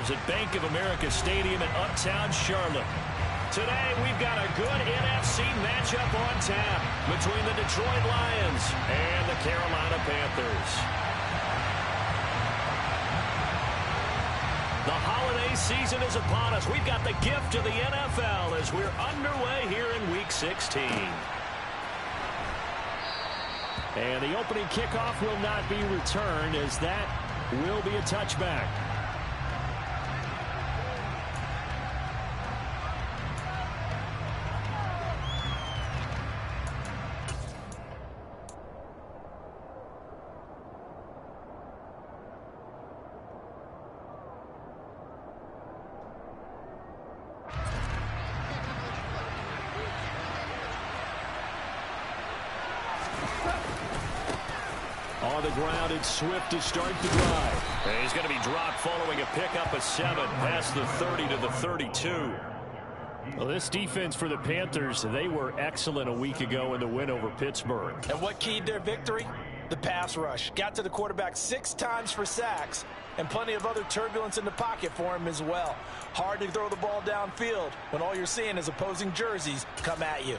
ourselves at Bank of America Stadium in Uptown Charlotte. Today, we've got a good NFC matchup on tap between the Detroit Lions and the Carolina Panthers. The holiday season is upon us. We've got the gift of the NFL as we're underway here in Week 16. And the opening kickoff will not be returned, as that will be a touchback. On the ground, it's Swift to start the drive. And he's going to be dropped following a pickup of 7 past the 30 to the 32. Well, this defense for the Panthers, they were excellent a week ago in the win over Pittsburgh. And what keyed their victory? The pass rush. Got to the quarterback 6 times for sacks, and plenty of other turbulence in the pocket for him as well. Hard to throw the ball downfield when all you're seeing is opposing jerseys come at you.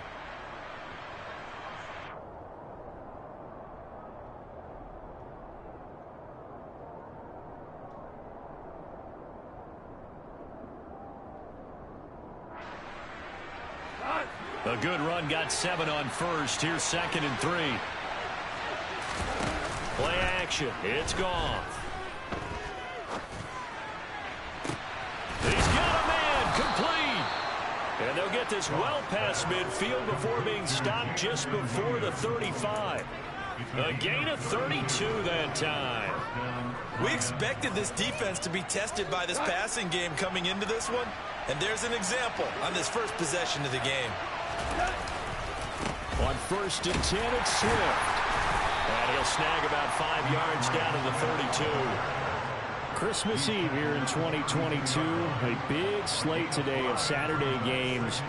A good run, got 7 on first. Here's 2nd and 3. Play action. It's gone. He's got a man complete. And they'll get this well past midfield before being stopped just before the 35. A gain of 32 that time. We expected this defense to be tested by this passing game coming into this one. And there's an example on this first possession of the game. On 1st and 10, it's Swift. And he'll snag about 5 yards down to the 32. Christmas Eve here in 2022. A big slate today of Saturday games.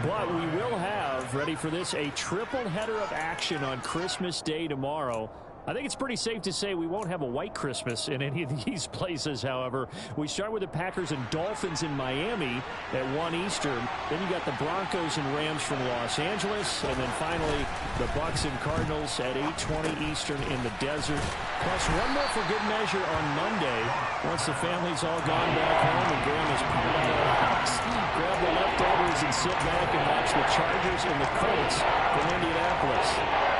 But we will have, ready for this, a triple header of action on Christmas Day tomorrow. I think it's pretty safe to say we won't have a white Christmas in any of these places, however. We start with the Packers and Dolphins in Miami at 1 Eastern. Then you got the Broncos and Rams from Los Angeles. And then finally, the Bucs and Cardinals at 8:20 Eastern in the desert. Plus one more for good measure on Monday. Once the family's all gone back home and Grandma's pulled out of the house, grab the leftovers and sit back and watch the Chargers and the Colts from Indianapolis.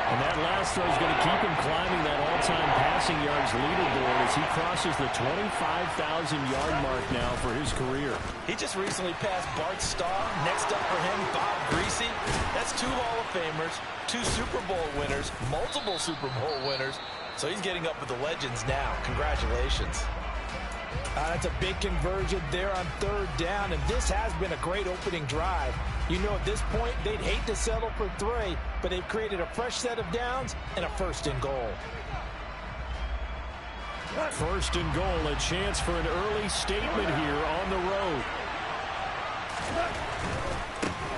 And that last throw is going to keep him climbing that all-time passing yards leaderboard as he crosses the 25,000-yard mark now for his career. He just recently passed Bart Starr. Next up for him, Bob Greasy. That's 2 Hall of Famers, 2 Super Bowl winners, multiple Super Bowl winners. So he's getting up with the legends now. Congratulations. That's a big conversion there on 3rd down, and this has been a great opening drive. You know, at this point, they'd hate to settle for 3, but they've created a fresh set of downs and a 1st and goal. 1st and goal, a chance for an early statement here on the road.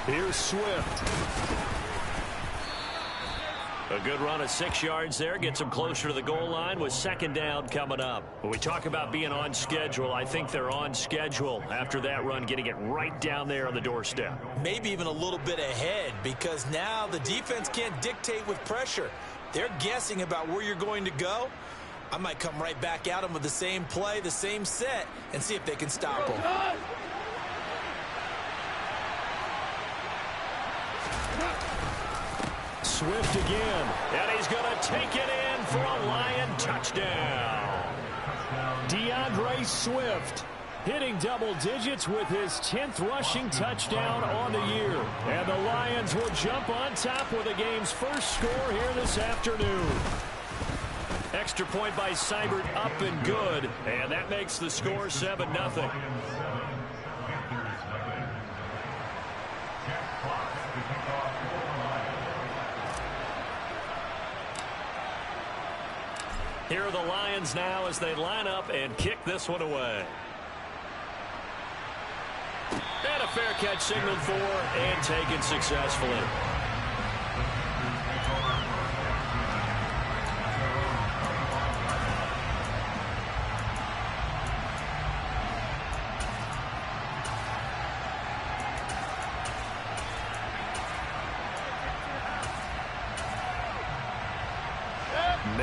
Here's Swift. A good run of 6 yards there. Gets him closer to the goal line with 2nd down coming up. When we talk about being on schedule, I think they're on schedule after that run, getting it right down there on the doorstep. Maybe even a little bit ahead, because now the defense can't dictate with pressure. They're guessing about where you're going to go. I might come right back at them with the same play, the same set, and see if they can stop them. Swift again, and he's going to take it in for a Lion touchdown. DeAndre Swift hitting double digits with his 10th rushing touchdown on the year. And the Lions will jump on top with the game's first score here this afternoon. Extra point by Seibert up and good, and that makes the score 7-0. Here are the Lions now as they line up and kick this one away. And a fair catch signaled for and taken successfully.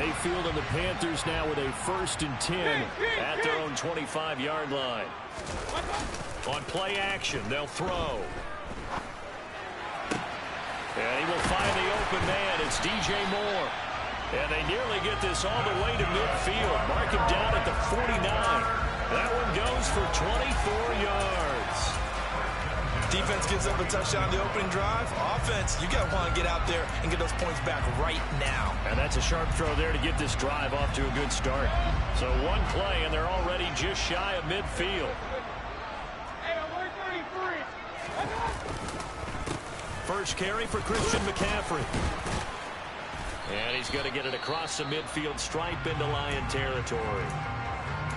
Mayfield and the Panthers now with a 1st and 10 at their own 25-yard line. On play action, they'll throw. And he will find the open man. It's DJ Moore. And they nearly get this all the way to midfield. Mark him down at the 49. That one goes for 24 yards. Defense gives up a touchdown the opening drive. Offense, you got to want to get out there and get those points back right now. And that's a sharp throw there to get this drive off to a good start. So one play, and they're already just shy of midfield. First carry for Christian McCaffrey. And he's going to get it across the midfield stripe into Lion territory.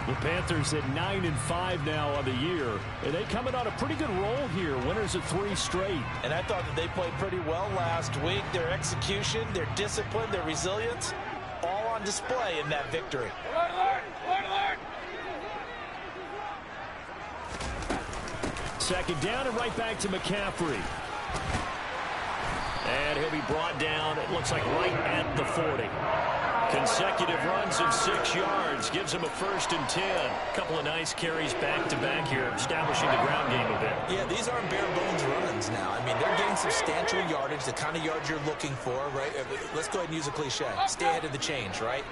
The Panthers at 9-5 now on the year. And they coming on a pretty good roll here. Winners of 3 straight. And I thought that they played pretty well last week. Their execution, their discipline, their resilience, all on display in that victory. Second down and right back to McCaffrey. And he'll be brought down, it looks like right at the 40. Consecutive runs of 6 yards gives him a 1st and 10. A couple of nice carries back-to-back here, establishing the ground game a bit. Yeah, these aren't bare-bones runs now. I mean, they're getting substantial yardage, the kind of yards you're looking for, right? Let's go ahead and use a cliche. Stay ahead of the change, right?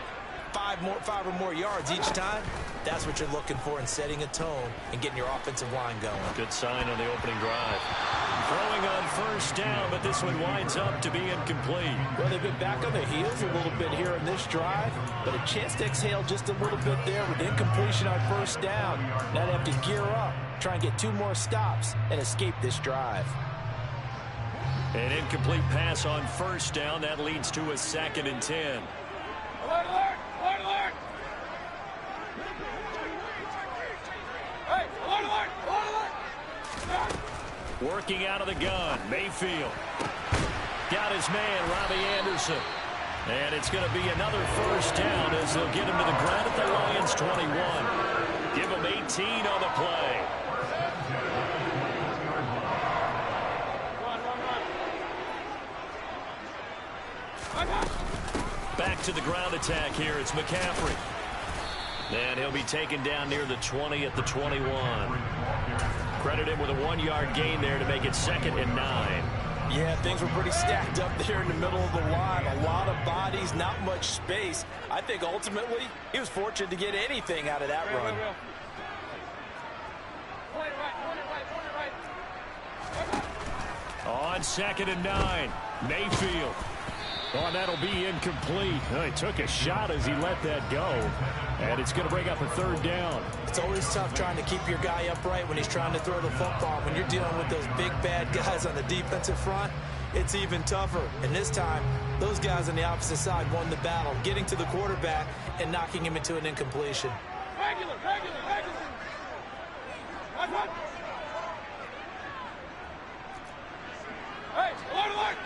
5 or more yards each time. That's what you're looking for in setting a tone and getting your offensive line going. Good sign on the opening drive. Throwing on 1st down, but this one winds up to be incomplete. Well, they've been back on their heels a little bit here in this drive, but a chance to exhale just a little bit there with incompletion on 1st down. Now they have to gear up, try and get 2 more stops, and escape this drive. An incomplete pass on 1st down. That leads to a 2nd and 10. Alert, alert, alert, alert. Hey, alert, alert, alert, alert. Working out of the gun, Mayfield. Got his man, Robbie Anderson. And it's going to be another 1st down as they'll get him to the ground at the Lions 21. Give him 18 on the play. Back to the ground attack here. It's McCaffrey. And he'll be taken down near the 20 at the 21. Credit him with a 1-yard gain there to make it 2nd and 9. Yeah, things were pretty stacked up there in the middle of the line. A lot of bodies, not much space. I think ultimately he was fortunate to get anything out of that run. On 2nd and 9, Mayfield. Oh, that'll be incomplete. Oh, he took a shot as he let that go. And it's going to bring up a 3rd down. It's always tough trying to keep your guy upright when he's trying to throw the football. When you're dealing with those big, bad guys on the defensive front, it's even tougher. And this time, those guys on the opposite side won the battle, getting to the quarterback and knocking him into an incompletion. Regular. Run. Hey, alert.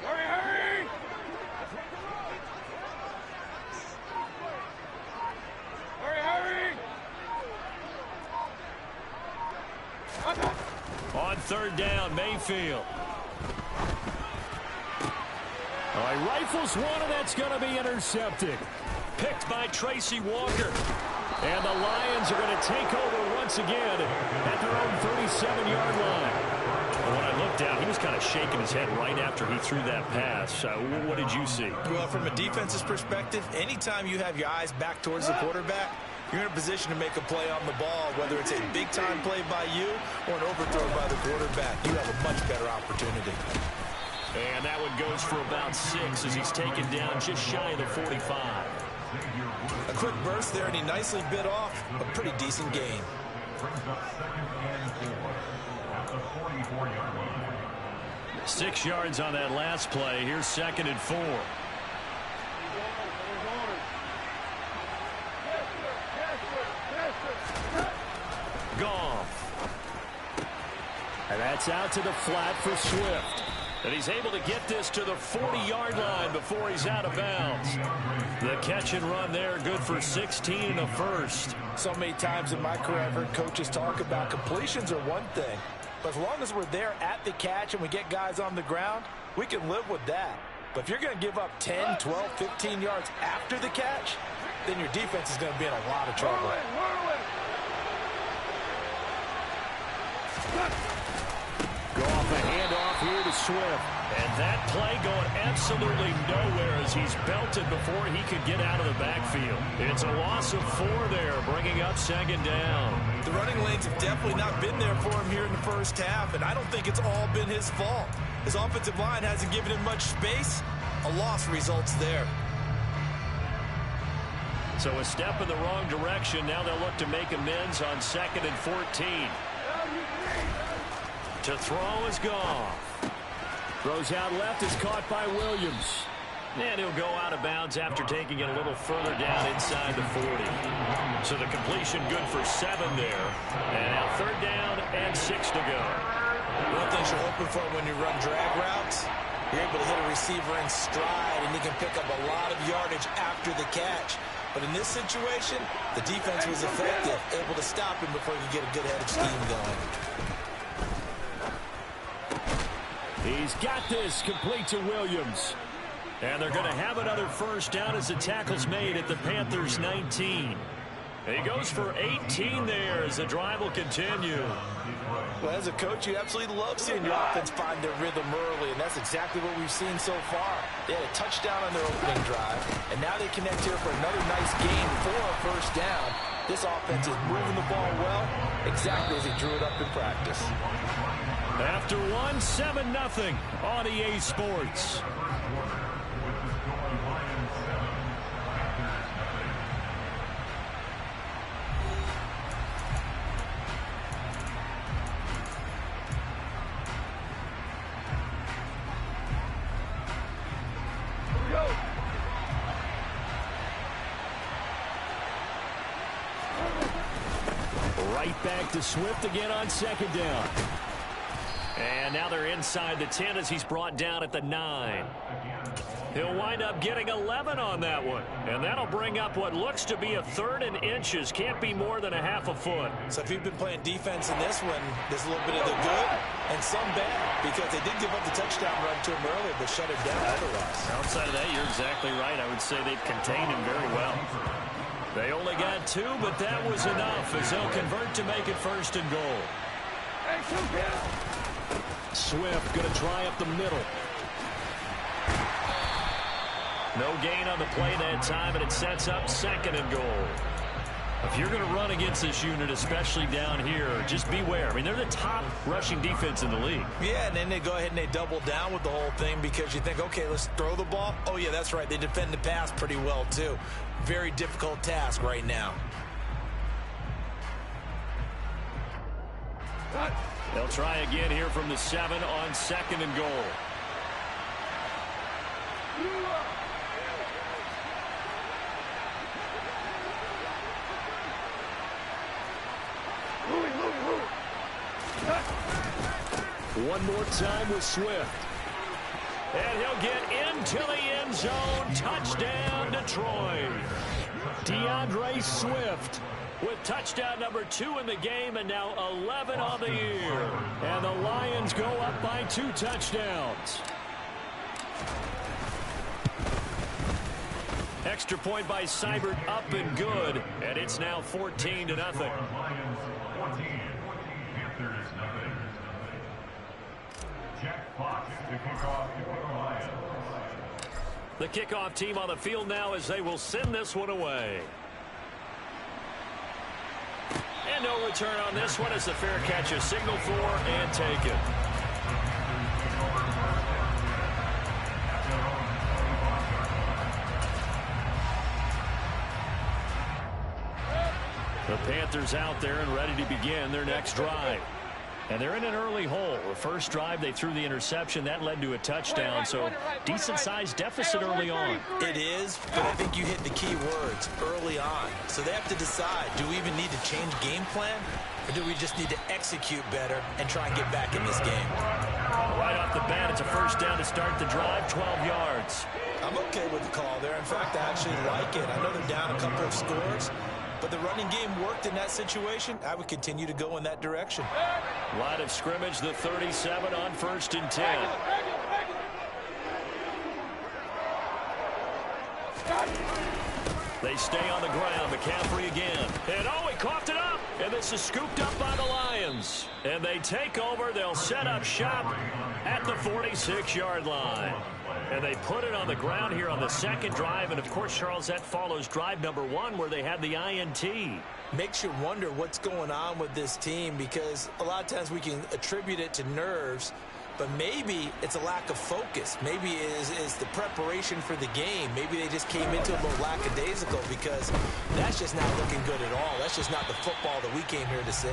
Hurry. Hurry. On 3rd down, Mayfield. All right, rifles one, and that's going to be intercepted. Picked by Tracy Walker. And the Lions are going to take over once again at their own 37-yard line. And when I looked down, he was kind of shaking his head right after he threw that pass. What did you see? Well, from a defense's perspective, anytime you have your eyes back towards the quarterback, you're in a position to make a play on the ball, whether it's a big-time play by you or an overthrow by the quarterback. You have a much better opportunity. And that one goes for about 6 as he's taken down just shy of the 45. A quick burst there, and he nicely bit off a pretty decent gain. 6 yards on that last play. Here's 2nd and 4. Goff. And that's out to the flat for Swift. And he's able to get this to the 40-yard line before he's out of bounds. The catch and run there, good for 16 and a 1st. So many times in my career I've heard coaches talk about completions are one thing. But as long as we're there at the catch and we get guys on the ground, we can live with that. But if you're going to give up 10, 12, 15 yards after the catch, then your defense is going to be in a lot of trouble. Go off a handoff here to Swift. And that play going absolutely nowhere as he's belted before he could get out of the backfield. It's a loss of 4 there, bringing up 2nd down. The running lanes have definitely not been there for him here in the first half, and I don't think it's all been his fault. His offensive line hasn't given him much space. A loss results there. So a step in the wrong direction. Now they'll look to make amends on 2nd and 14. To throw is Goff. Throws out left, is caught by Williams. And he'll go out of bounds after taking it a little further down inside the 40. So the completion good for 7 there. And now 3rd down and 6 to go. One thing you're hoping for when you run drag routes, you're able to hit a receiver in stride, and he can pick up a lot of yardage after the catch. But in this situation, the defense was effective, able to stop him before he could get a good head of steam going. He's got this, complete to Williams. And they're going to have another 1st down as the tackle's made at the Panthers' 19. He goes for 18 there as the drive will continue. Well, as a coach, you absolutely love seeing your offense find their rhythm early, and that's exactly what we've seen so far. They had a touchdown on their opening drive, and now they connect here for another nice gain for a 1st down. This offense is moving the ball well, exactly as he drew it up in practice. After 7-0 on EA Sports. Right back to Swift again on 2nd down. And now they're inside the 10 as he's brought down at the 9. He'll wind up getting 11 on that one. And that'll bring up what looks to be a 3rd and inches. Can't be more than a half a foot. So if you've been playing defense in this one, there's a little bit of the good and some bad, because they did give up the touchdown run to him earlier, but shut him down otherwise. Outside of that, you're exactly right. I would say they've contained him very well. They only got 2, but that was enough as they'll convert to make it 1st and goal. Swift going to try up the middle. No gain on the play that time, and it sets up 2nd and goal. If you're going to run against this unit, especially down here, just beware. I mean, they're the top rushing defense in the league. Yeah, and then they go ahead and they double down with the whole thing because you think, okay, let's throw the ball. Oh, yeah, that's right. They defend the pass pretty well, too. Very difficult task right now. They'll try again here from the 7 on 2nd and goal. One more time with Swift. And he'll get into the end zone. Touchdown, Detroit. DeAndre Swift with touchdown number 2 in the game, and now 11 on the year. And the Lions go up by 2 touchdowns. Extra point by Seibert, up and good, and it's now 14-0. The kickoff team on the field now as they will send this one away. And no return on this one as the fair catch is signaled for and taken. The Panthers out there and ready to begin their next drive. And they're in an early hole. The first drive, they threw the interception. That led to a touchdown, so decent-sized deficit early on. It is, but I think you hit the key words, early on. So they have to decide, do we even need to change game plan, or do we just need to execute better and try and get back in this game? Right off the bat, it's a first down to start the drive, 12 yards. I'm okay with the call there. In fact, I actually like it. I know they're down a couple of scores, but the running game worked in that situation. I would continue to go in that direction. Line of scrimmage, the 37 on 1st and 10. They stay on the ground. McCaffrey again. And oh, he coughed it up. And this is scooped up by the Lions. And they take over. They'll set up shop at the 46-yard line. And they put it on the ground here on the second drive. And, of course, Charles, that follows drive number 1 where they had the INT. Makes you wonder what's going on with this team, because a lot of times we can attribute it to nerves, but maybe it's a lack of focus. Maybe it is the preparation for the game. Maybe they just came into it a little lackadaisical, because that's just not looking good at all. That's just not the football that we came here to see.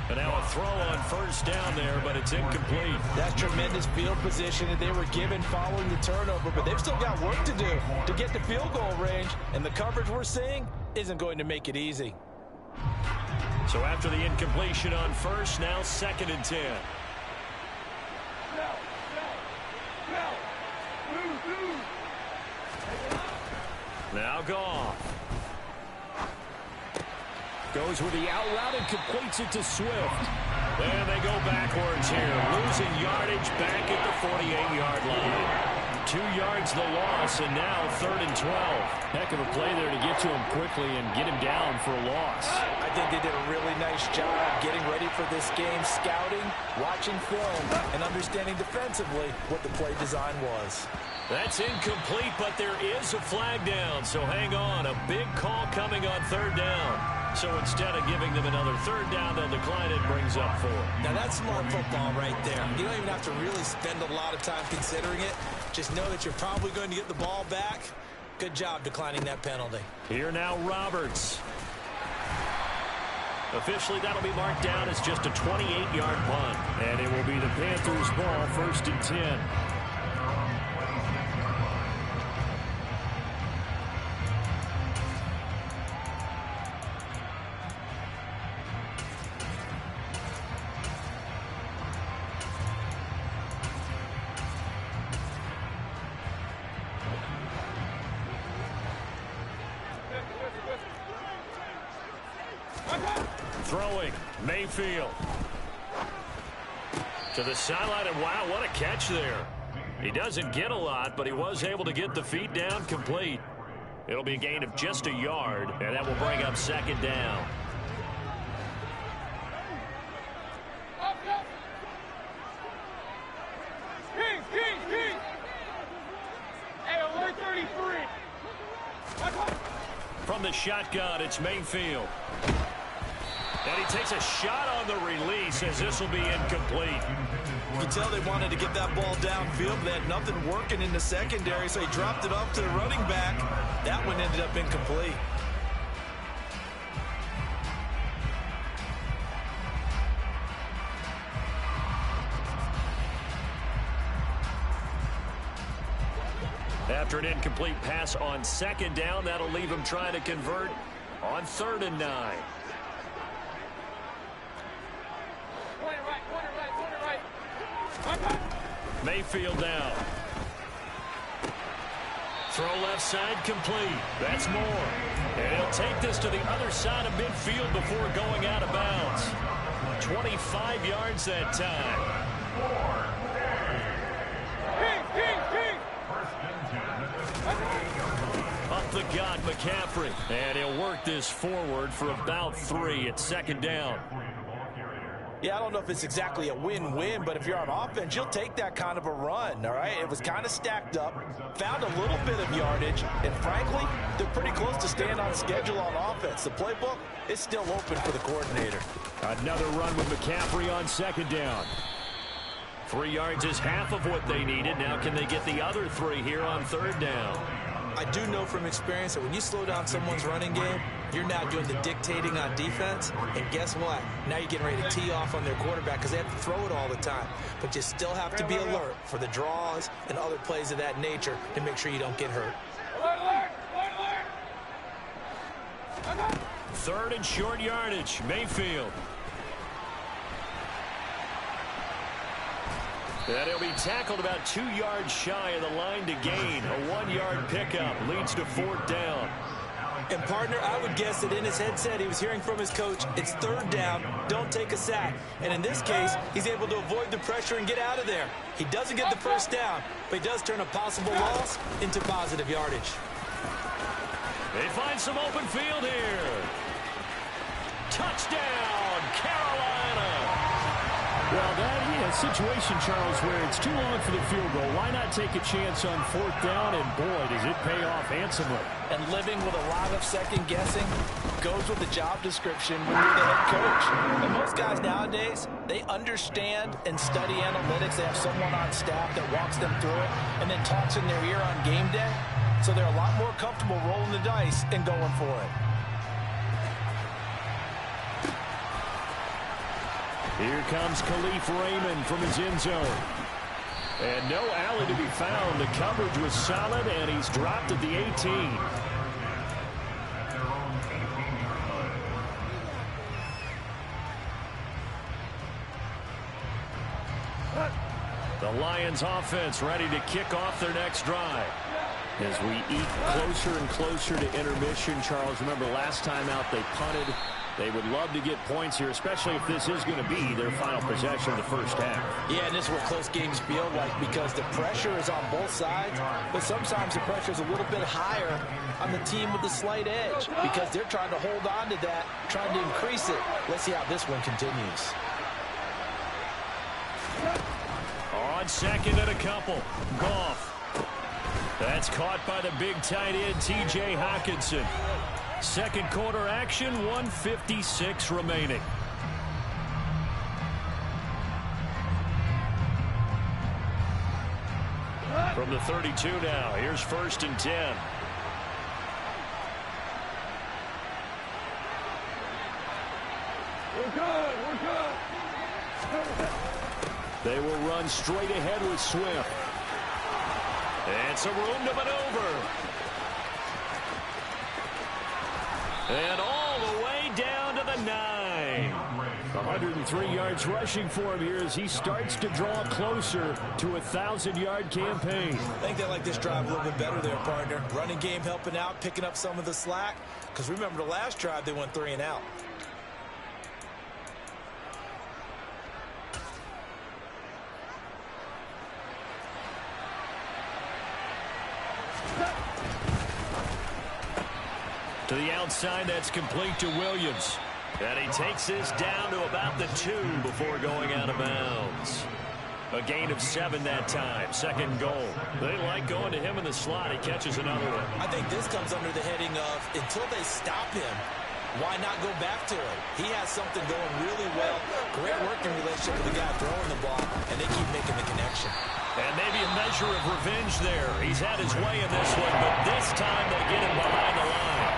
And now a throw on first down there, but it's incomplete. That's tremendous field position that they were given following the turnover, but they've still got work to do to get to field goal range, and the coverage we're seeing isn't going to make it easy. So after the incompletion on first, now 2nd and 10. Now Goff. Goes with the out route and completes it to Swift. And they go backwards here, losing yardage back at the 48-yard line. 2 yards the loss, and now 3rd and 12. Heck of a play there to get to him quickly and get him down for a loss. I think they did a really nice job getting ready for this game, scouting, watching film, and understanding defensively what the play design was. That's incomplete, but there is a flag down, so hang on. A big call coming on 3rd down. So instead of giving them another 3rd down, they'll decline it, brings up 4. Now that's smart football right there. You don't even have to really spend a lot of time considering it. Just know that you're probably going to get the ball back. Good job declining that penalty. Here now Roberts. Officially, that'll be marked down as just a 28-yard punt. And it will be the Panthers' ball, 1st and 10. Throwing, Mayfield. To the sideline, and wow, what a catch there. He doesn't get a lot, but he was able to get the feet down complete. It'll be a gain of just a yard, and that will bring up 2nd down. King. Hey, alert 33. From the shotgun, it's Mayfield. And he takes a shot on the release as this will be incomplete. You can tell they wanted to get that ball downfield, but they had nothing working in the secondary, so he dropped it off to the running back. That one ended up incomplete. After an incomplete pass on 2nd down, that'll leave him trying to convert on 3rd and 9. Mayfield down. Throw left side complete. That's Moore. And he'll take this to the other side of midfield before going out of bounds. 25 yards that time. King. Up the gut, McCaffrey. And he'll work this forward for about 3 at 2nd down. Yeah, I don't know if it's exactly a win-win, but if you're on offense, you'll take that kind of a run, all right? It was kind of stacked up, found a little bit of yardage, and frankly, they're pretty close to staying on schedule on offense. The playbook is still open for the coordinator. Another run with McCaffrey on 2nd down. 3 yards is half of what they needed. Now can they get the other 3 here on 3rd down? I do know from experience that when you slow down someone's running game, you're now doing the dictating on defense, and guess what? Now you're getting ready to tee off on their quarterback because they have to throw it all the time. But you still have to be alert for the draws and other plays of that nature to make sure you don't get hurt. Alert. 3rd and short yardage, Mayfield. And he'll be tackled about 2 yards shy of the line to gain. A 1-yard pickup leads to 4th down. And, partner, I would guess that in his headset he was hearing from his coach, it's 3rd down, don't take a sack. And in this case, he's able to avoid the pressure and get out of there. He doesn't get the 1st down, but he does turn a possible loss into positive yardage. They find some open field here. Touchdown, Carolina. Well, that is a situation, Charles, where it's too long for the field goal. Why not take a chance on 4th down? And, boy, does it pay off handsomely. And living with a lot of second-guessing goes with the job description when you're the head coach. And most guys nowadays, they understand and study analytics. They have someone on staff that walks them through it and then talks in their ear on game day. So they're a lot more comfortable rolling the dice and going for it. Here comes Khalif Raymond from his end zone. And no alley to be found. The coverage was solid, and he's dropped at the 18. The Lions offense ready to kick off their next drive. As we eat closer and closer to intermission, Charles, remember last time out they punted. They would love to get points here, especially if this is going to be their final possession of the first half. Yeah, and this is what close games feel like because the pressure is on both sides, but sometimes the pressure is a little bit higher on the team with the slight edge because they're trying to hold on to that, trying to increase it. Let's see how this one continues. On second and a couple, Goff. That's caught by the big tight end, T.J. Hockenson. Second quarter action, 1:56 remaining. From the 32 now, here's 1st and 10. We're good. We're good. They will run straight ahead with Swift. And some room to maneuver. And all the way down to the 9. 103 yards rushing for him here as he starts to draw closer to a 1,000-yard campaign. I think they like this drive a little bit better there, partner. Running game helping out, picking up some of the slack. Because remember the last drive, they went 3 and out. To the outside, that's complete to Williams. And he takes this down to about the 2 before going out of bounds. A gain of 7 that time. Second goal. They like going to him in the slot. He catches another one. I think this comes under the heading of until they stop him, why not go back to him? He has something going really well. Great working relationship with the guy throwing the ball, and they keep making the connection. And maybe a measure of revenge there. He's had his way in this one, but this time they get him behind the line.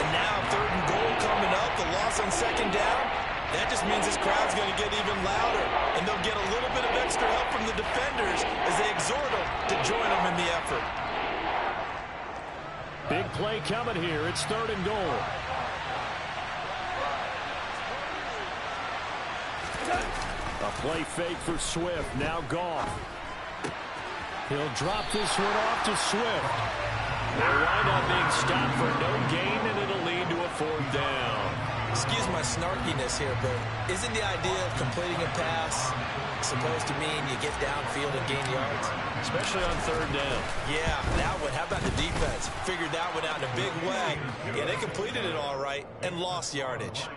And now 3rd and goal coming up, the loss on 2nd down. That just means this crowd's going to get even louder, and they'll get a little bit of extra help from the defenders as they exhort them to join them in the effort. Big play coming here. It's 3rd and goal. A play fake for Swift. Now Goff. He'll drop this one off to Swift. They'll wind up being stopped for no gain, and it'll lead to a 4th down. Excuse my snarkiness here, but isn't the idea of completing a pass supposed to mean you get downfield and gain yards? Especially on 3rd down. Yeah, that one. How about the defense? Figured that one out in a big way. Yeah, they completed it all right and lost yardage.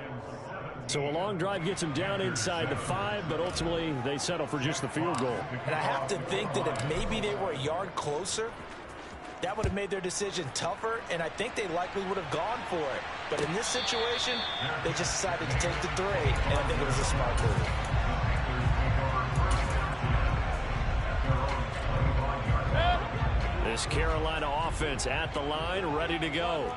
So a long drive gets them down inside the 5, but ultimately they settle for just the field goal. And I have to think that if maybe they were a yard closer, that would have made their decision tougher, and I think they likely would have gone for it. But in this situation, they just decided to take the 3, and I think it was a smart move. This Carolina offense at the line, ready to go.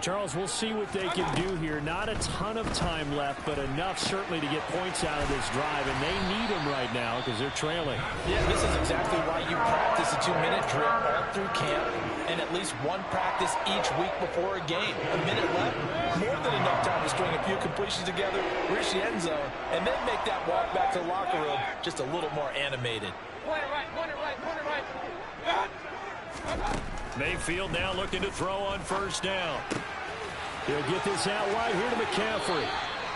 Charles, we'll see what they can do here. Not a ton of time left, but enough certainly to get points out of this drive, and they need them right now because they're trailing. Yeah, this is exactly why you practice a 2-minute drill all through camp and at least one practice each week before a game. A minute left, more than enough time to string a few completions together, reach the end zone, and then make that walk back to the locker room just a little more animated. Point it right, point it right, point it right. Mayfield now looking to throw on 1st down. He'll get this out wide here to McCaffrey.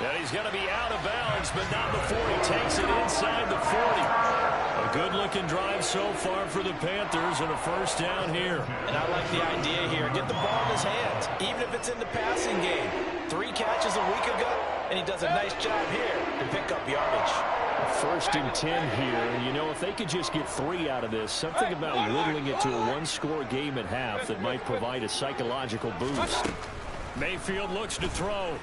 And he's going to be out of bounds, but not before he takes it inside the 40. A good-looking drive so far for the Panthers and a first down here. And I like the idea here. Get the ball in his hands, even if it's in the passing game. 3 catches a week ago, and he does a nice job here to pick up yardage. First and 10 here. You know, if they could just get 3 out of this, something about whittling it to a one-score game at half that might provide a psychological boost. Mayfield looks to throw.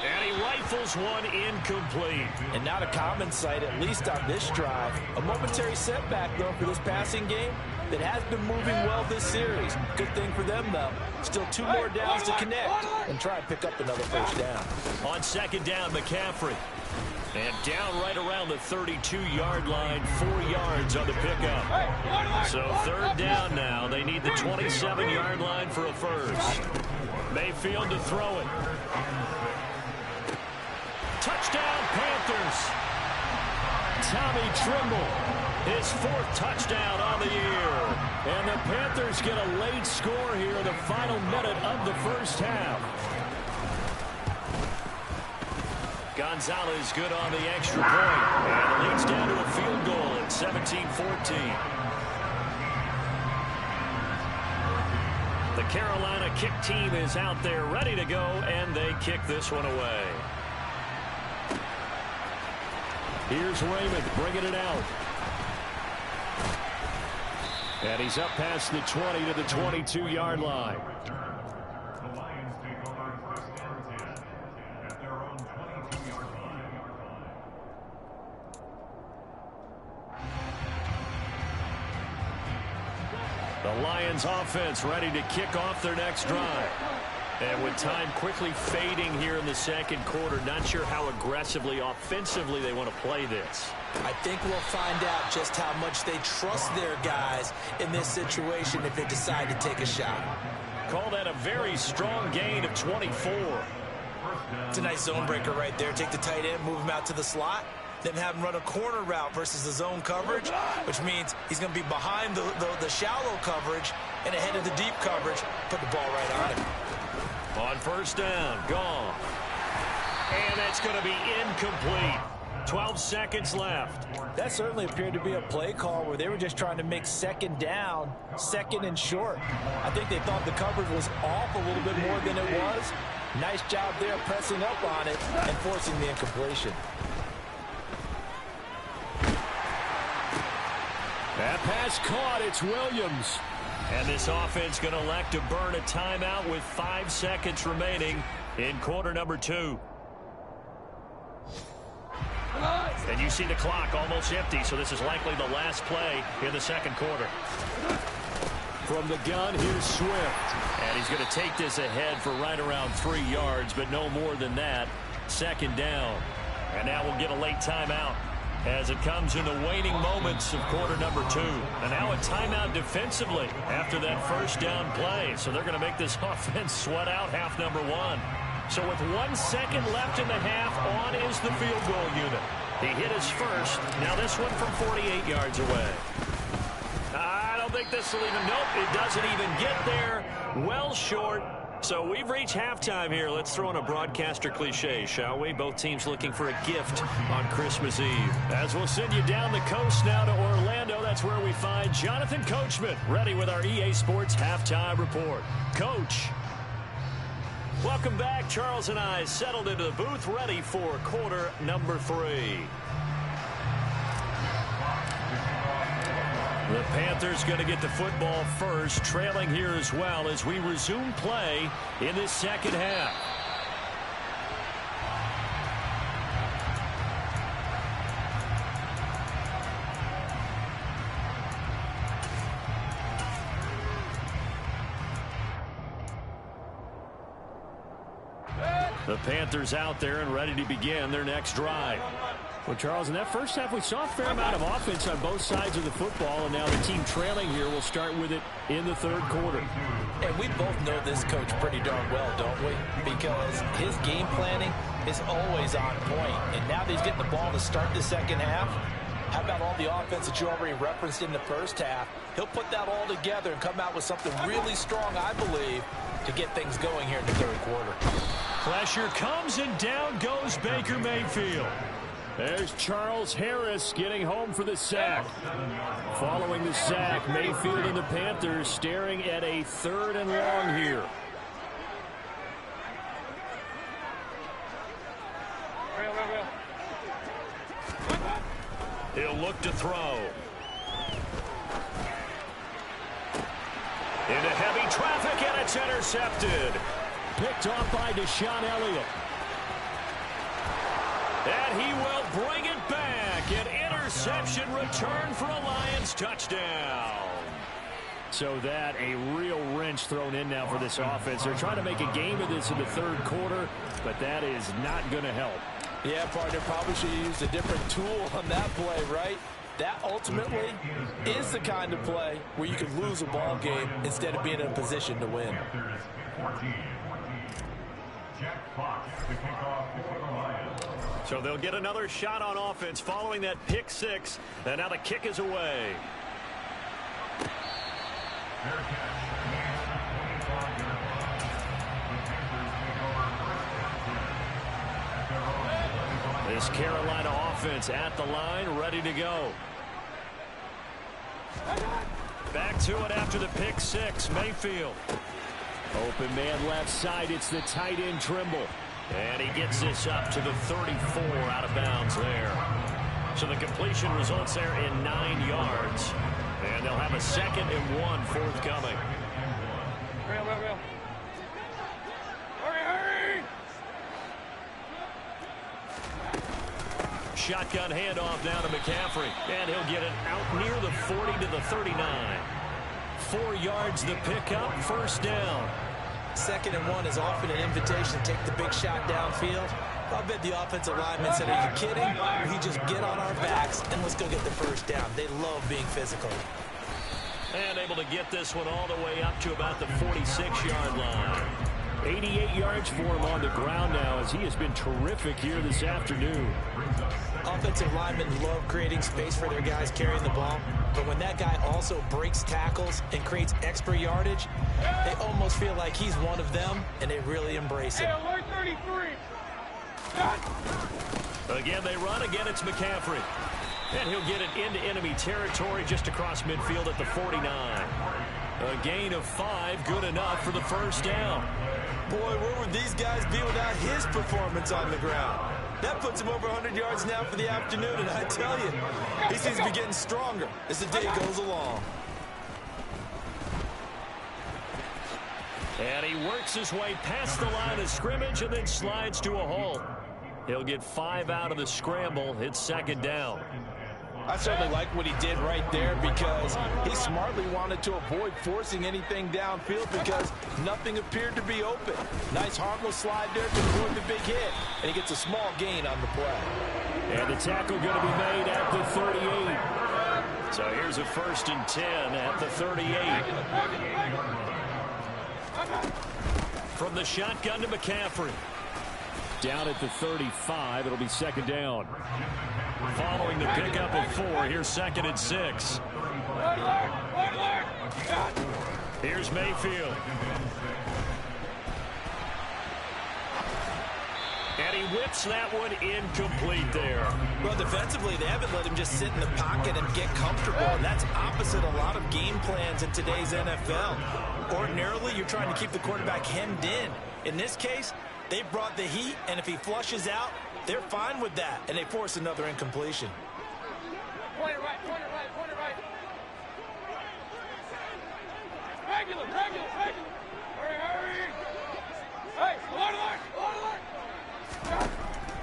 And he rifles one incomplete. And not a common sight, at least on this drive. A momentary setback, though, for this passing game that has been moving well this series. Good thing for them, though. Still 2 more downs to connect and try and pick up another first down. On second down, McCaffrey. And down right around the 32-yard line, 4 yards on the pickup. So third down now. They need the 27-yard line for a first. Mayfield to throw it. Touchdown, Panthers. Tommy Trimble, his 4th touchdown on the year. And the Panthers get a late score here in the final minute of the first half. Gonzalez good on the extra point. And it leads down to a field goal at 17-14. The Carolina kick team is out there ready to go, and they kick this one away. Here's Raymond bringing it out. And he's up past the 20 to the 22-yard line. The Lions take over first down 10 at their own 22-yard line. The Lions offense ready to kick off their next drive. And with time quickly fading here in the second quarter, not sure how aggressively, offensively they want to play this. I think we'll find out just how much they trust their guys in this situation if they decide to take a shot. Call that a very strong gain of 24. It's a nice zone breaker right there. Take the tight end, move him out to the slot, then have him run a corner route versus the zone coverage, which means he's going to be behind the shallow coverage and ahead of the deep coverage. Put the ball right on him. On first down, gone. And that's going to be incomplete. 12 seconds left. That certainly appeared to be a play call where they were just trying to make second down, second and short. I think they thought the coverage was off a little bit more than it was. Nice job there pressing up on it and forcing the incompletion. That pass caught. It's Williams. And this offense going to elect to burn a timeout with 5 seconds remaining in quarter number 2. And you see the clock almost empty, so this is likely the last play in the second quarter. From the gun, here's Swift. And he's going to take this ahead for right around 3 yards, but no more than that. Second down. And now we'll get a late timeout as it comes in the waning moments of quarter number 2. And now a timeout defensively after that first down play. So they're going to make this offense sweat out half number 1. So with 1 second left in the half, on is the field goal unit. He hit his first. Now this one from 48 yards away. I don't think this will even, nope, it doesn't even get there. Well short. So we've reached halftime here. Let's throw in a broadcaster cliche, shall we? Both teams looking for a gift on Christmas Eve. As we'll send you down the coast now to Orlando, that's where we find Jonathan Coachman, ready with our EA Sports Halftime Report. Coach. Welcome back. Charles and I settled into the booth, ready for quarter number 3. The Panthers going to get the football first, trailing here as well as we resume play in this second half. The Panthers out there and ready to begin their next drive. Well, Charles, in that first half, we saw a fair amount of offense on both sides of the football, and now the team trailing here will start with it in the third quarter. And we both know this coach pretty darn well, don't we? Because his game planning is always on point. And now that he's getting the ball to start the second half, how about all the offense that you already referenced in the first half? He'll put that all together and come out with something really strong, I believe, to get things going here in the third quarter. Pressure comes, and down goes Baker Mayfield. There's Charles Harris getting home for the sack. Following the sack, Mayfield and the Panthers staring at a 3rd and long here. He'll look to throw. Into heavy traffic, and it's intercepted. Picked off by Deshaun Elliott. And he will bring it back. An interception return for a Lions touchdown. So that a real wrench thrown in now for this offense. They're trying to make a game of this in the 3rd quarter, but that is not going to help. Yeah, partner, probably should have used a different tool on that play, right? That ultimately is the kind of play where you can lose a ball game instead of being in a position to win. So they'll get another shot on offense following that pick 6, and now the kick is away. This Carolina offense at the line, ready to go. Back to it after the pick 6, Mayfield. Open man left side, it's the tight end Trimble. And he gets this up to the 34 out of bounds there. So the completion results there in 9 yards. And they'll have a 2nd and 1 forthcoming. Hurry! Shotgun handoff down to McCaffrey. And he'll get it out near the 40 to the 39. 4 yards the pickup, 1st down. 2nd and 1 is often an invitation to take the big shot downfield. I bet the offensive lineman said, are you kidding? We just get on our backs and let's go get the 1st down. They love being physical. And able to get this one all the way up to about the 46-yard line. 88 yards for him on the ground now as he has been terrific here this afternoon. Offensive linemen love creating space for their guys carrying the ball, but when that guy also breaks tackles and creates extra yardage, they almost feel like he's one of them, and they really embrace it. Hey, alert 33. Again, they run. Again, it's McCaffrey. And he'll get it into enemy territory just across midfield at the 49. A gain of 5, good enough for the 1st down. Boy, where would these guys be without his performance on the ground? That puts him over 100 yards now for the afternoon, and I tell you, he seems to be getting stronger as the day goes along. And he works his way past the line of scrimmage and then slides to a halt. He'll get 5 out of the scramble. It's 2nd down. I certainly like what he did right there because he smartly wanted to avoid forcing anything downfield because nothing appeared to be open. Nice harmless slide there to avoid the big hit, and he gets a small gain on the play. And the tackle going to be made at the 38. So here's a 1st and 10 at the 38. From the shotgun to McCaffrey. Down at the 35, it'll be 2nd down. Following the pickup of 4, here's 2nd and 6. Here's Mayfield. And he whips that one incomplete there. Well, defensively, they haven't let him just sit in the pocket and get comfortable, and that's opposite a lot of game plans in today's NFL. Ordinarily, you're trying to keep the quarterback hemmed in. In this case, they brought the heat, and if he flushes out, they're fine with that, and they force another incompletion. Point it right. Regular. Hurry. Hey, alert.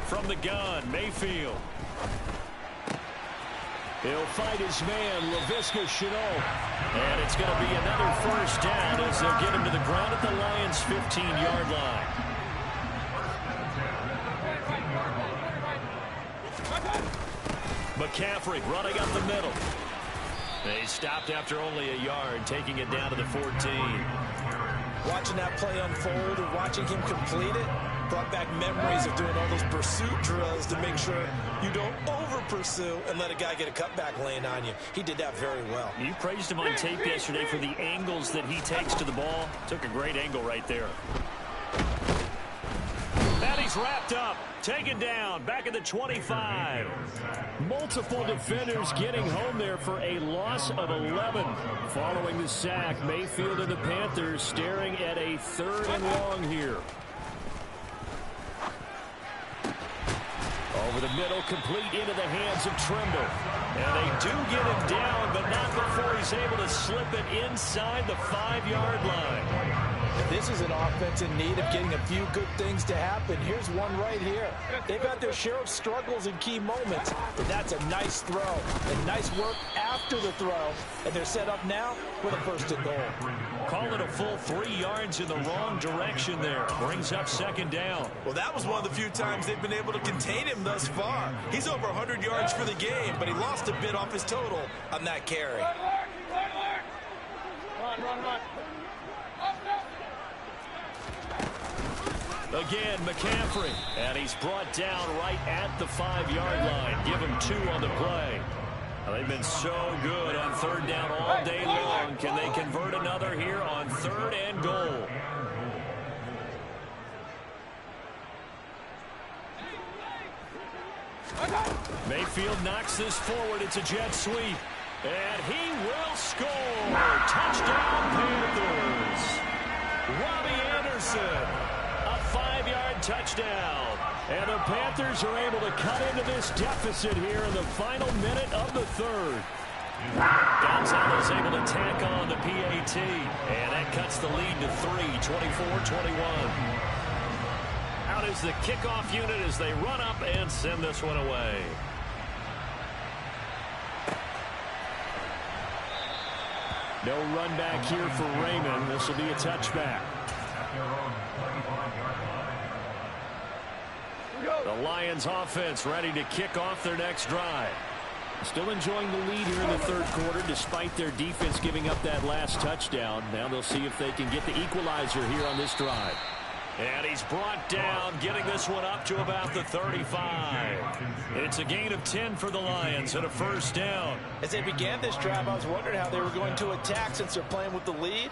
From the gun, Mayfield. He'll fight his man, Laviska Shenault. And it's going to be another 1st down as they'll get him to the ground at the Lions' 15-yard line. McCaffrey running up the middle. They stopped after only a yard, taking it down to the 14. Watching that play unfold and watching him complete it brought back memories of doing all those pursuit drills to make sure you don't over-pursue and let a guy get a cutback lane on you. He did that very well. You praised him on tape yesterday for the angles that he takes to the ball. Took a great angle right there. And he he's wrapped up. Taken down. Back at the 25. Multiple defenders getting home there for a loss of 11. Following the sack, Mayfield and the Panthers staring at a 3rd and long here. Over the middle, complete into the hands of Trimble. And they do get him down, but not before he's able to slip it inside the 5-yard line. This is an offense in need of getting a few good things to happen. Here's one right here. They've had their share of struggles in key moments, but that's a nice throw. And nice work after the throw. And they're set up now with a 1st and goal. Call it a full 3 yards in the wrong direction there. Brings up 2nd down. Well, that was one of the few times they've been able to contain him thus far. He's over 100 yards for the game, but he lost a bit off his total on that carry. Run. Again, McCaffrey. And he's brought down right at the 5-yard line. Give him 2 on the play. Well, they've been so good on 3rd down all day long. Can they convert another here on 3rd and goal? Mayfield knocks this forward. It's a jet sweep. And he will score. Touchdown, Panthers. Robbie Anderson. A 5-yard touchdown. And the Panthers are able to cut into this deficit here in the final minute of the 3rd. Gonzalez able to tack on the PAT. And that cuts the lead to 3, 24-21. Out is the kickoff unit as they run up and send this one away. No run back here for Raymond. This will be a touchback. The Lions offense ready to kick off their next drive. Still enjoying the lead here in the 3rd quarter despite their defense giving up that last touchdown. Now they'll see if they can get the equalizer here on this drive. And he's brought down, getting this one up to about the 35. It's a gain of 10 for the Lions and a 1st down. As they began this drive, I was wondering how they were going to attack since they're playing with the lead.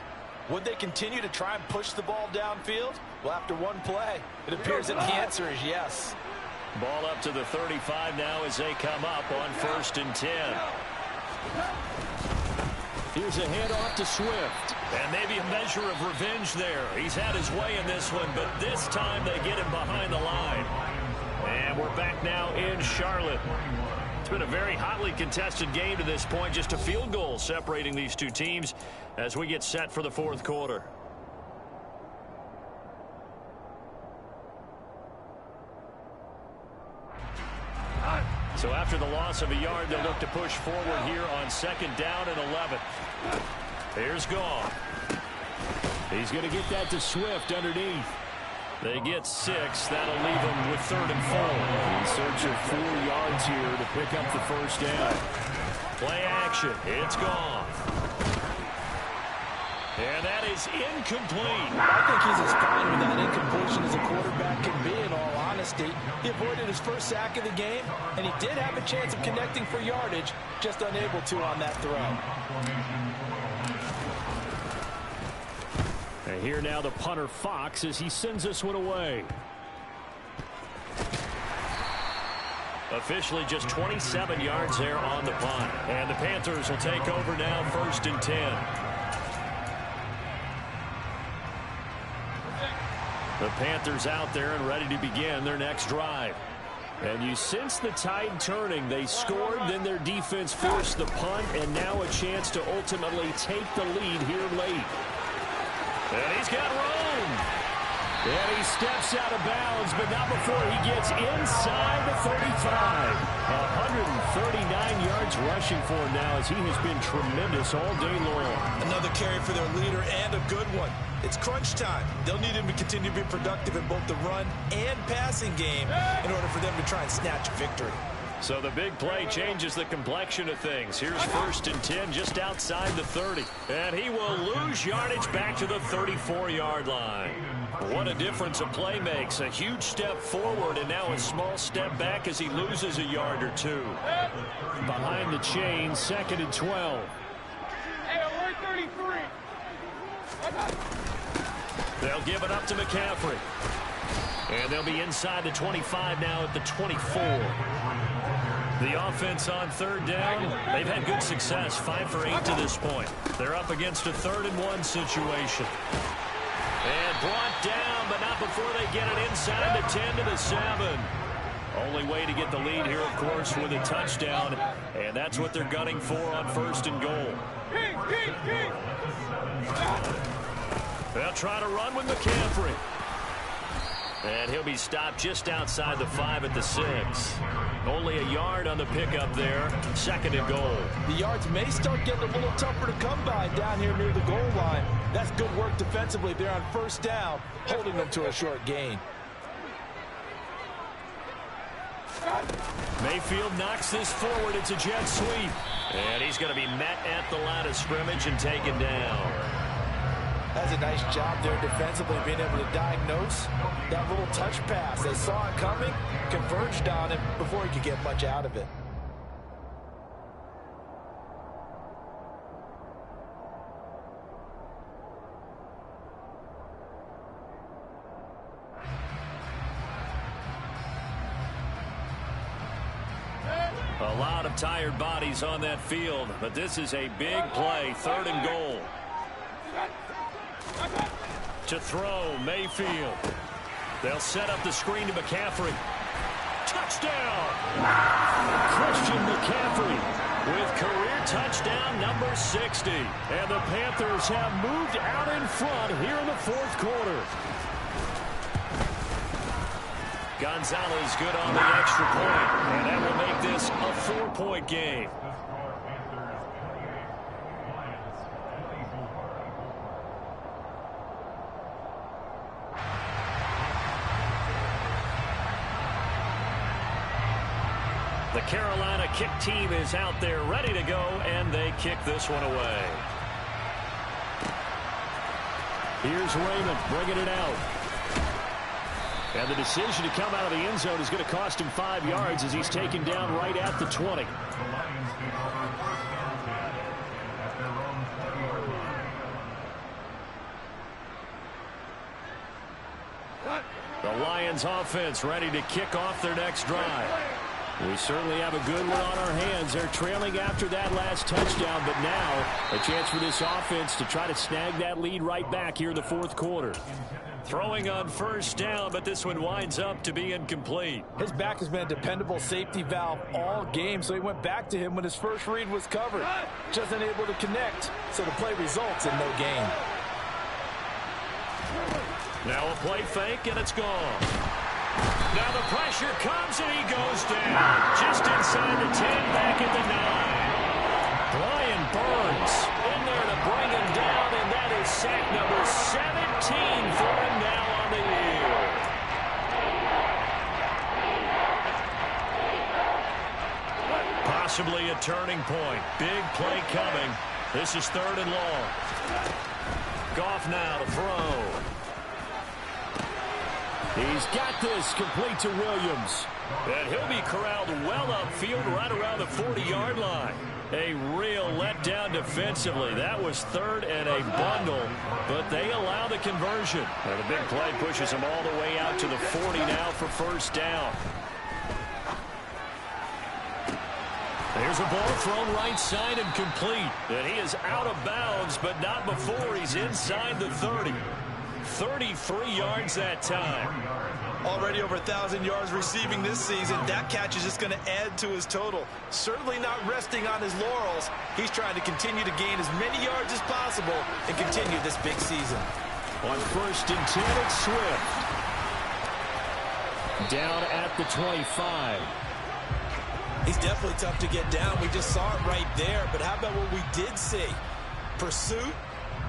Would they continue to try and push the ball downfield? Well, after one play, it appears that the answer is yes. Ball up to the 35 now as they come up on 1st and 10. Here's a handoff to Swift. And maybe a measure of revenge there. He's had his way in this one, but this time they get him behind the line. And we're back now in Charlotte. It's been a very hotly contested game to this point. Just a field goal separating these two teams as we get set for the 4th quarter. So after the loss of a yard, they'll look to push forward here on 2nd down and 11. Here's Goff. He's going to get that to Swift underneath. They get 6. That'll leave them with 3rd and 4. In search of 4 yards here to pick up the 1st down. Play action. It's Goff. And that is incomplete. I think he's as fine with that incompletion as a quarterback can be, in all honesty. He avoided his 1st sack of the game, and he did have a chance of connecting for yardage, just unable to on that throw. And here now the punter Fox as he sends this one away. Officially just 27 yards there on the punt. And the Panthers will take over now 1st and 10. The Panthers out there and ready to begin their next drive. And you sense the tide turning. They scored, then their defense forced the punt, and now a chance to ultimately take the lead here late. And he's got room. And he steps out of bounds, but not before he gets inside the 35. 139 yards rushing for him now as he has been tremendous all day long. Another carry for their leader and a good one. It's crunch time. They'll need him to continue to be productive in both the run and passing game in order for them to try and snatch victory. So the big play changes the complexion of things. Here's 1st and 10 just outside the 30. And he will lose yardage back to the 34-yard line. What a difference a play makes. A huge step forward and now a small step back as he loses a yard or 2. Behind the chain, 2nd and 12. Hey, alert 33. They'll give it up to McCaffrey. And they'll be inside the 25 now at the 24. The offense on third down, they've had good success, 5 for 8 to this point. They're up against a 3rd-and-1 situation. And brought down, but not before they get it inside the 10 to the 7. Only way to get the lead here, of course, with a touchdown. And that's what they're gunning for on 1st and goal. They'll try to run with McCaffrey. And he'll be stopped just outside the 5 at the 6. Only a yard on the pickup there. 2nd and goal. The yards may start getting a little tougher to come by down here near the goal line. That's good work defensively there on 1st down, holding them to a short gain. Mayfield knocks this forward. It's a jet sweep. And he's going to be met at the line of scrimmage and taken down. That's a nice job there defensively, being able to diagnose that little touch pass. They saw it coming, converged on him before he could get much out of it. A lot of tired bodies on that field, but this is a big play, 3rd and goal. To throw, Mayfield. They'll set up the screen to McCaffrey. Touchdown! Christian McCaffrey with career touchdown number 60. And the Panthers have moved out in front here in the 4th quarter. Gonzalez good on the extra point, and that will make this a 4-point game. The Carolina kick team is out there ready to go, and they kick this one away. Here's Raymond bringing it out. And the decision to come out of the end zone is going to cost him 5 yards as he's taken down right at the 20. The Lions offense ready to kick off their next drive. We certainly have a good one on our hands. They're trailing after that last touchdown, but now a chance for this offense to try to snag that lead right back here in the 4th quarter. Throwing on 1st down, but this one winds up to be incomplete. His back has been a dependable safety valve all game, so he went back to him when his first read was covered. Just unable to connect, so the play results in no gain. Now a play fake, and it's gone. Now the pressure comes, and he goes down. Just inside the 10, back at the 9. Brian Burns in there to bring him down, and that is sack number 17 for him now on the year. Possibly a turning point. Big play coming. This is 3rd and long. Goff now to throw. He's got this complete to Williams. And he'll be corralled well upfield right around the 40-yard line. A real letdown defensively. That was 3rd and a bundle, but they allow the conversion. And the big play pushes them all the way out to the 40 now for 1st down. There's a ball thrown right side and complete. And he is out of bounds, but not before he's inside the 30. 33 yards that time. Already over 1,000 yards receiving this season. That catch is just going to add to his total. Certainly not resting on his laurels. He's trying to continue to gain as many yards as possible and continue this big season. On 1st and 10, it's Swift. Down at the 25. He's definitely tough to get down. We just saw it right there. But how about what we did see? Pursuit,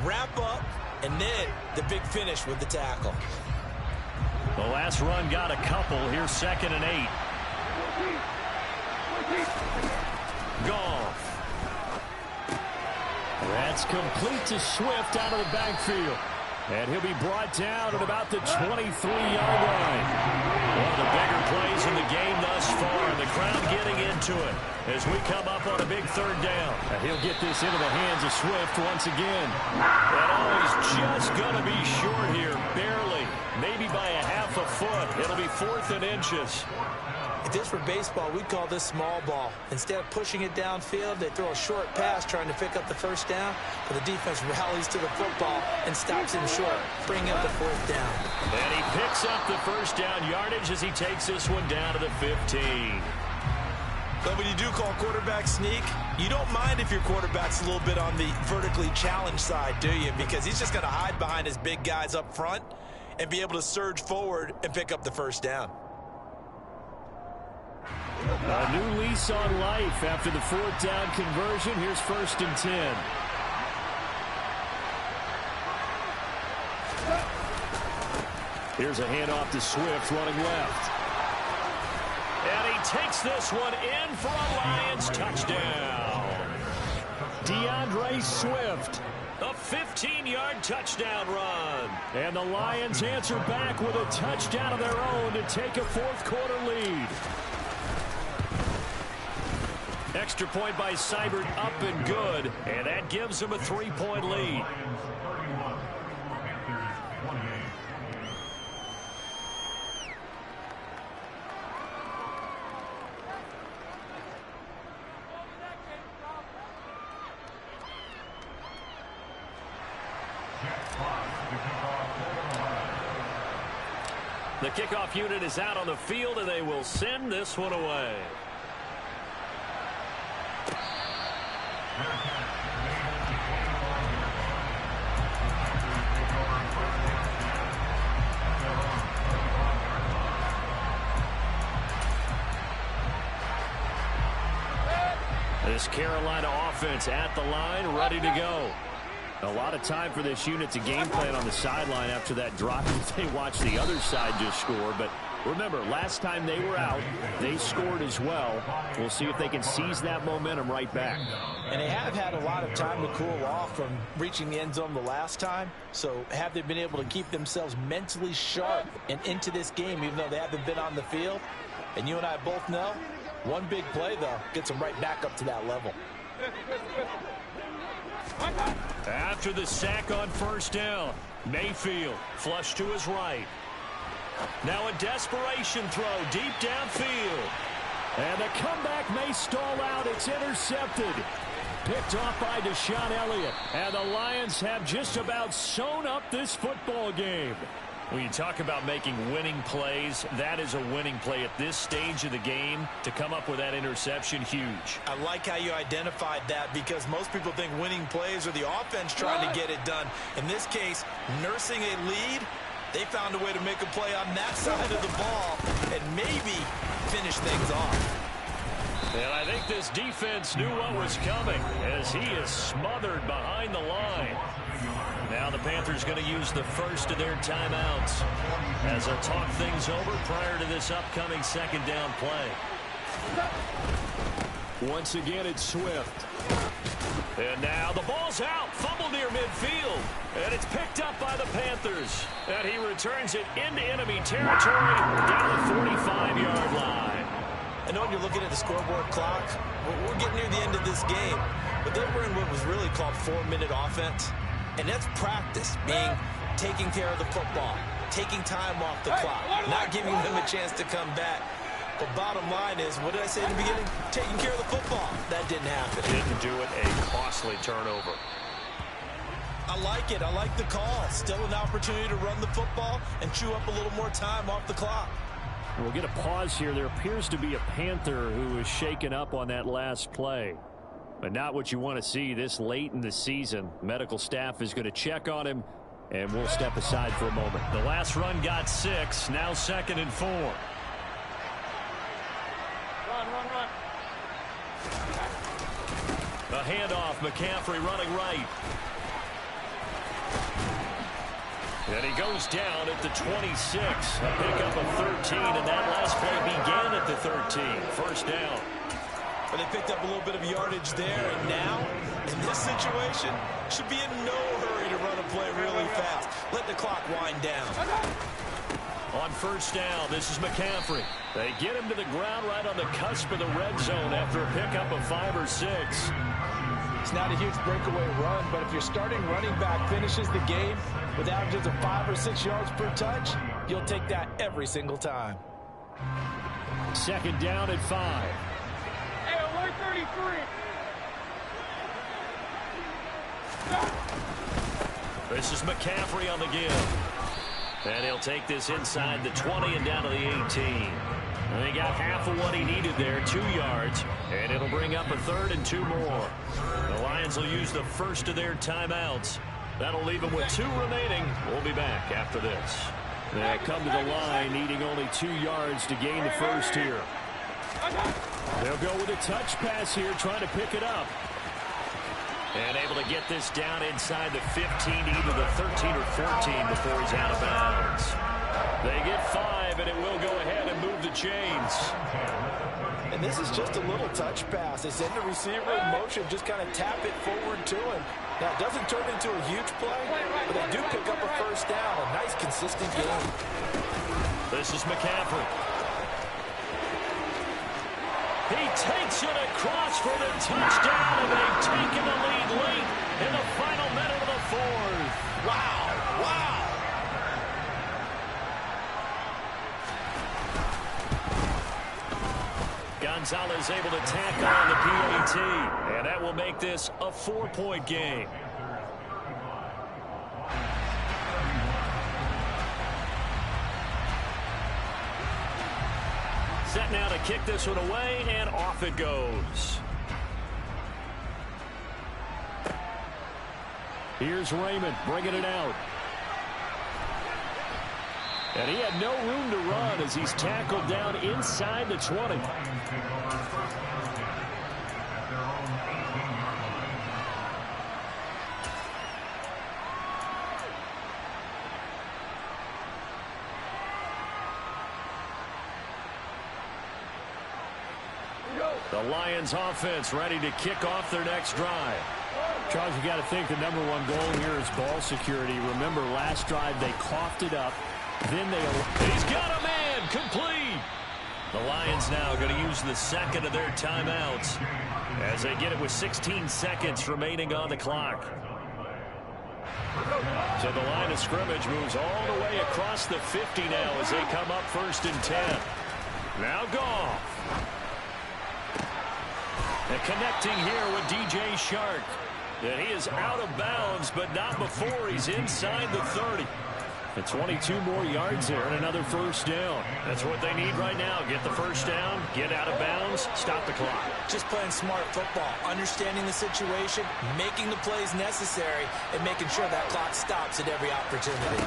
wrap up, and then the big finish with the tackle. The last run got a couple. Here's 2nd and 8. Goff. That's complete to Swift out of the backfield. And he'll be brought down at about the 23-yard line. One of the bigger plays in the game thus far. The crowd getting into it. as we come up on a big third down. And he'll get this into the hands of Swift once again. And always just going to be short here, barely. Maybe by a half a foot. It'll be 4th and inches. If this were baseball, we'd call this small ball. Instead of pushing it downfield, they throw a short pass trying to pick up the first down, but the defense rallies to the football and stops him short, bringing up the 4th down. And he picks up the first down yardage as he takes this one down to the 15. But when you do call quarterback sneak, you don't mind if your quarterback's a little bit on the vertically challenged side, do you? Because he's just going to hide behind his big guys up front and be able to surge forward and pick up the first down. A new lease on life after the 4th down conversion. Here's 1st and 10. Here's a handoff to Swift running left. And he takes this one in for a Lions touchdown. DeAndre Swift, a 15-yard touchdown run. And the Lions answer back with a touchdown of their own to take a 4th quarter lead. Extra point by Seibert up and good, and that gives him a 3-point lead. The kickoff unit is out on the field, and they will send this one away. This Carolina offense at the line, ready to go. A lot of time for this unit to game plan on the sideline after that drop. They watch the other side just score. But remember, last time they were out, they scored as well. We'll see if they can seize that momentum right back. And they have had a lot of time to cool off from reaching the end zone the last time. So have they been able to keep themselves mentally sharp and into this game, even though they haven't been on the field? And you and I both know, one big play, though, gets them right back up to that level. After the sack on 1st down, Mayfield flush to his right. Now a desperation throw deep downfield. And the comeback may stall out. It's intercepted. Picked off by Deshaun Elliott. And the Lions have just about sewn up this football game. When you talk about making winning plays, that is a winning play at this stage of the game. To come up with that interception, huge. I like how you identified that, because most people think winning plays are the offense trying to get it done. In this case, nursing a lead, they found a way to make a play on that side of the ball and maybe finish things off. And I think this defense knew what was coming as he is smothered behind the line. Now the Panthers going to use the first of their timeouts as they talk things over prior to this upcoming 2nd down play. Once again, it's Swift. And now the ball's out. Fumble near midfield. And it's picked up by the Panthers. And he returns it into enemy territory down the 45-yard line. I know when you're looking at the scoreboard clock, we're getting near the end of this game. But they were in what was really called 4-minute offense. And that's practice, being taking care of the football, taking time off the clock, not giving them a chance to come back. But bottom line is, what did I say in the beginning? Taking care of the football. That didn't happen. Didn't do it. A costly turnover. I like it. I like the call. Still an opportunity to run the football and chew up a little more time off the clock. We'll get a pause here. There appears to be a Panther who is shaken up on that last play. But not what you want to see this late in the season. Medical staff is going to check on him, and we'll step aside for a moment. The last run got 6. Now 2nd and 4. Run. A handoff. McCaffrey running right. And he goes down at the 26. A pickup of 13, and that last play began at the 13. 1st down. But they picked up a little bit of yardage there, and now, in this situation, should be in no hurry to run a play really fast. Let the clock wind down. On first down, this is McCaffrey. They get him to the ground right on the cusp of the red zone after a pickup of 5 or 6. It's not a huge breakaway run, but if your starting running back finishes the game with averages of 5 or 6 yards per touch, you'll take that every single time. Second down at 5. Hey, alert 33. This is McCaffrey on the give. And he'll take this inside the 20 and down to the 18. And he got half of what he needed there, 2 yards. And it'll bring up a 3rd and 2 more. The Lions will use the first of their timeouts. That'll leave them with 2 remaining. We'll be back after this. They come to the line, needing only 2 yards to gain the first here. They'll go with a touch pass here, trying to pick it up. And able to get this down inside the 15, either the 13 or 14 before he's out of bounds. They get 5, and it will go ahead and move the chains. And this is just a little touch pass. They send the receiver in motion, just kind of tap it forward to him. Now, it doesn't turn into a huge play, but they do pick up a first down. A nice, consistent game. This is McCaffrey. He takes it across for the touchdown, and they've taken the lead late in the final minute of the 4th. Wow, wow. Gonzalez able to tack on the PAT, and that will make this a 4-point game. Set now to kick this one away, and off it goes. Here's Raymond bringing it out. And he had no room to run as he's tackled down inside the 20. The Lions offense ready to kick off their next drive. Charles, you got to think the number 1 goal here is ball security. Remember, last drive they coughed it up. Then he's got a man, complete. The Lions now going to use the second of their timeouts as they get it with 16 seconds remaining on the clock. So the line of scrimmage moves all the way across the 50 now as they come up 1st and 10. Now Goff. And connecting here with DJ Shark. And he is out of bounds, but not before he's inside the 30. And 22 more yards there and another first down. That's what they need right now. Get the first down, get out of bounds, stop the clock. Just playing smart football, understanding the situation, making the plays necessary, and making sure that clock stops at every opportunity.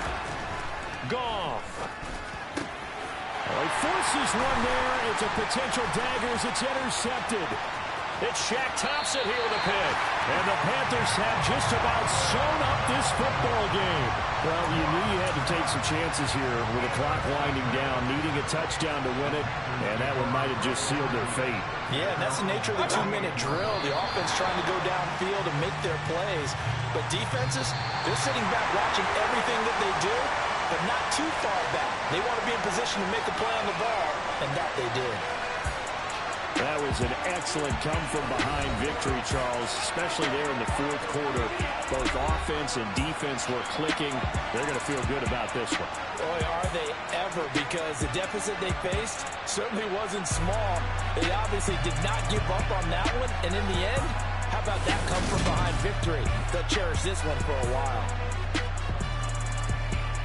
Goff. Well, he forces one there. It's a potential dagger as it's intercepted. It's Shaq Thompson here with a pick. And the Panthers have just about sewn up this football game. Well, you knew you had to take some chances here with the clock winding down, needing a touchdown to win it, and that one might have just sealed their fate. Yeah, and that's the nature of the 2-minute drill. The offense trying to go downfield and make their plays. But defenses, they're sitting back watching everything that they do, but not too far back. They want to be in position to make a play on the ball, and that they did. That was an excellent come-from-behind victory, Charles, especially there in the 4th quarter. Both offense and defense were clicking. They're going to feel good about this one. Boy, are they ever, because the deficit they faced certainly wasn't small. They obviously did not give up on that one, and in the end, how about that come-from-behind victory? They'll cherish this one for a while.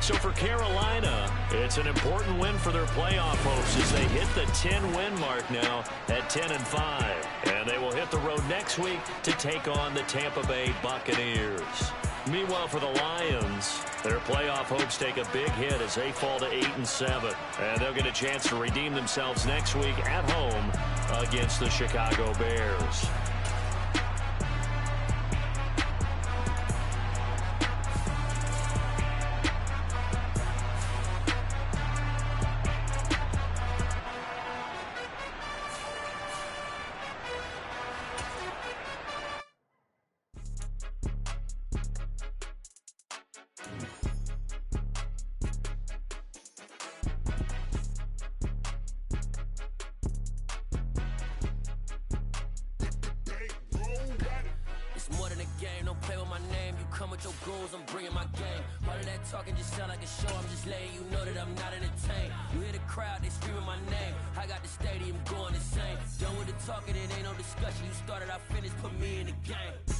So for Carolina, it's an important win for their playoff hopes as they hit the 10-win mark now at 10-5. And they will hit the road next week to take on the Tampa Bay Buccaneers. Meanwhile, for the Lions, their playoff hopes take a big hit as they fall to 8-7. And they'll get a chance to redeem themselves next week at home against the Chicago Bears. game. Don't play with my name. You come with your goons, I'm bringing my game. All of that talking just sound like a show. I'm just letting you know that I'm not entertained. You hear the crowd, they screaming my name. I got the stadium going insane. Done with the talking, it ain't no discussion. You started, I finished, put me in the game.